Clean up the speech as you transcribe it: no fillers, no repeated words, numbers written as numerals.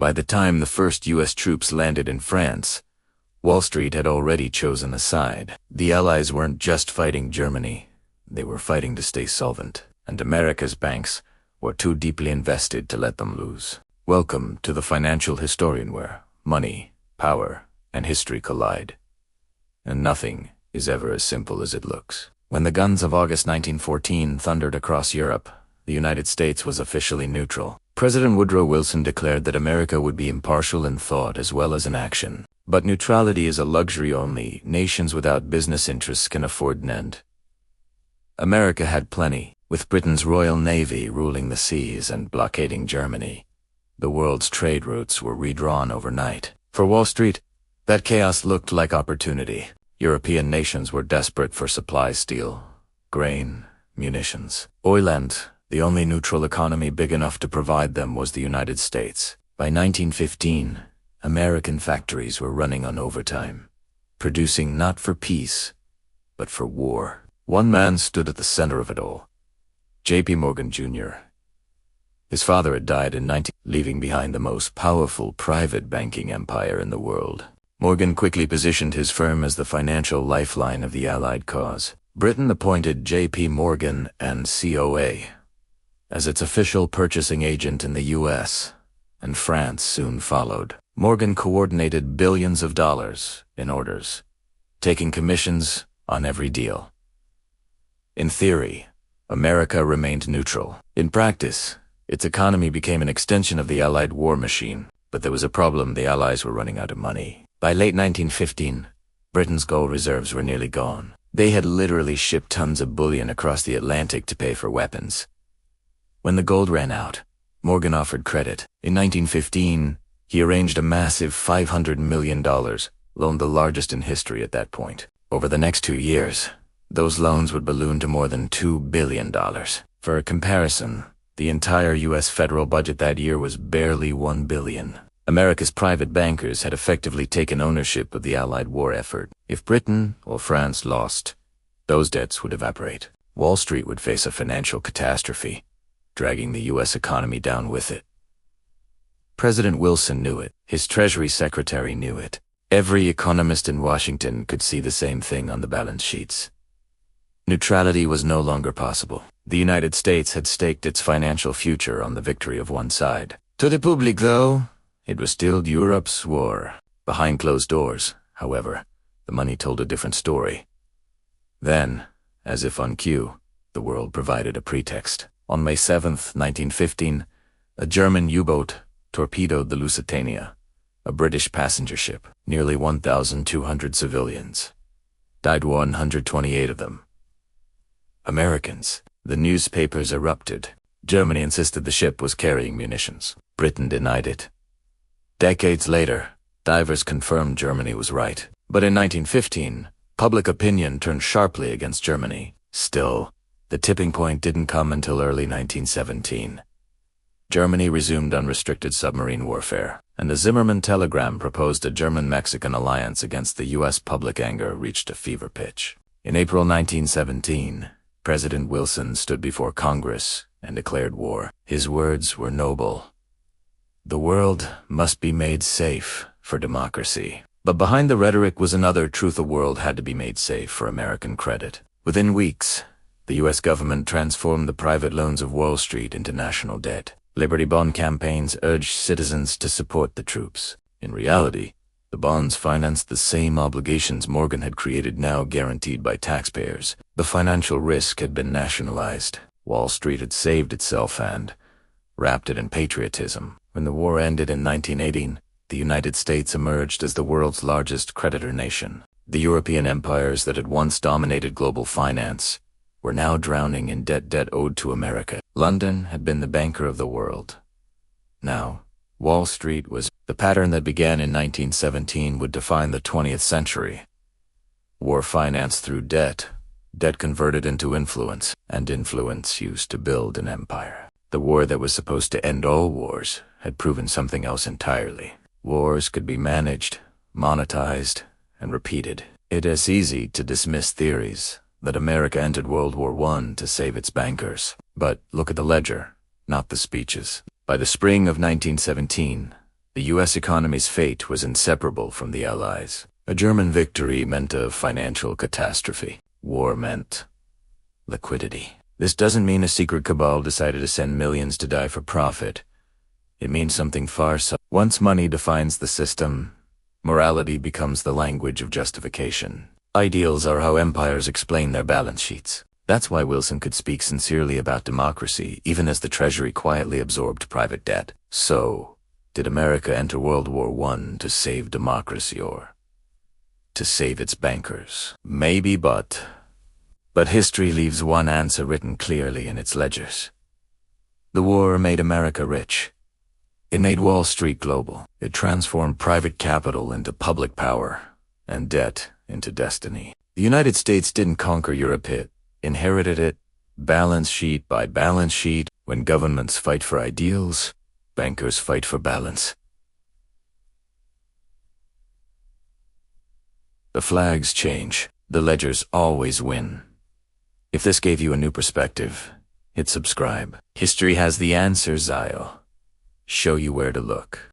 By the time the first U.S. troops landed in France, Wall Street had already chosen a side. The Allies weren't just fighting Germany, they were fighting to stay solvent, and America's banks were too deeply invested to let them lose. Welcome to the financial historian where money, power, and history collide. And nothing is ever as simple as it looks. When the guns of August 1914 thundered across Europe, the United States was officially neutral. President Woodrow Wilson declared that America would be impartial in thought as well as in action. But neutrality is a luxury only nations without business interests can afford. America had plenty, with Britain's Royal Navy ruling the seas and blockading Germany. The world's trade routes were redrawn overnight. For Wall Street, that chaos looked like opportunity. European nations were desperate for supply steel, grain, munitions. Oil and the only neutral economy big enough to provide them was the United States. By 1915, American factories were running on overtime, producing not for peace, but for war. One man stood at the center of it all, J.P. Morgan Jr. His father had died in 19, leaving behind the most powerful private banking empire in the world. Morgan quickly positioned his firm as the financial lifeline of the Allied cause. Britain appointed J.P. Morgan and COA as its official purchasing agent in the U.S., and France soon followed. Morgan coordinated billions of dollars in orders, taking commissions on every deal. In theory, America remained neutral. In practice, its economy became an extension of the Allied war machine, but there was a problem: the Allies were running out of money. By late 1915, Britain's gold reserves were nearly gone. They had literally shipped tons of bullion across the Atlantic to pay for weapons. When the gold ran out, Morgan offered credit. In 1915, he arranged a massive $500 million loan, the largest in history at that point. Over the next 2 years, those loans would balloon to more than $2 billion. For a comparison, the entire U.S. federal budget that year was barely $1 billion. America's private bankers had effectively taken ownership of the Allied war effort. If Britain or France lost, those debts would evaporate. Wall Street would face a financial catastrophe, dragging the U.S. economy down with it. President Wilson knew it. His Treasury Secretary knew it. Every economist in Washington could see the same thing on the balance sheets. Neutrality was no longer possible. The United States had staked its financial future on the victory of one side. To the public, though, it was still Europe's war. Behind closed doors, however, the money told a different story. Then, as if on cue, the world provided a pretext. On May 7, 1915, a German U-boat torpedoed the Lusitania, a British passenger ship. Nearly 1,200 civilians died, 128 of them Americans. The newspapers erupted. Germany insisted the ship was carrying munitions. Britain denied it. Decades later, divers confirmed Germany was right. But in 1915, public opinion turned sharply against Germany. Still, the tipping point didn't come until early 1917. Germany resumed unrestricted submarine warfare, and the Zimmermann telegram proposed a German-Mexican alliance against the U.S. Public anger reached a fever pitch. In April 1917, President Wilson stood before Congress and declared war. His words were noble. The world must be made safe for democracy. But behind the rhetoric was another truth: the world had to be made safe for American credit. Within weeks, the U.S. government transformed the private loans of Wall Street into national debt. Liberty bond campaigns urged citizens to support the troops. In reality, the bonds financed the same obligations Morgan had created, now guaranteed by taxpayers. The financial risk had been nationalized. Wall Street had saved itself and wrapped it in patriotism. When the war ended in 1918, the United States emerged as the world's largest creditor nation. The European empires that had once dominated global finance were now drowning in debt owed to America. London had been the banker of the world. Now, Wall Street was. The pattern that began in 1917 would define the 20th century. War financed through debt, debt converted into influence, and influence used to build an empire. The war that was supposed to end all wars had proven something else entirely. Wars could be managed, monetized, and repeated. It is easy to dismiss theories that America entered World War I to save its bankers. But look at the ledger, not the speeches. By the spring of 1917, The U.S. economy's fate was inseparable from the Allies. A German victory meant a financial catastrophe. War meant liquidity. This doesn't mean a secret cabal decided to send millions to die for profit. It means something far Once money defines the system, morality becomes the language of justification. Ideals are how empires explain their balance sheets. That's why Wilson could speak sincerely about democracy, even as the Treasury quietly absorbed private debt. So, did America enter World War I to save democracy or to save its bankers? Maybe, but history leaves one answer written clearly in its ledgers. The war made America rich. It made Wall Street global. It transformed private capital into public power and debt into destiny. The United States didn't conquer Europe, it inherited it, balance sheet by balance sheet. When governments fight for ideals, bankers fight for balance. The flags change. The ledgers always win. If this gave you a new perspective, hit subscribe. History has the answers, I'll show you where to look.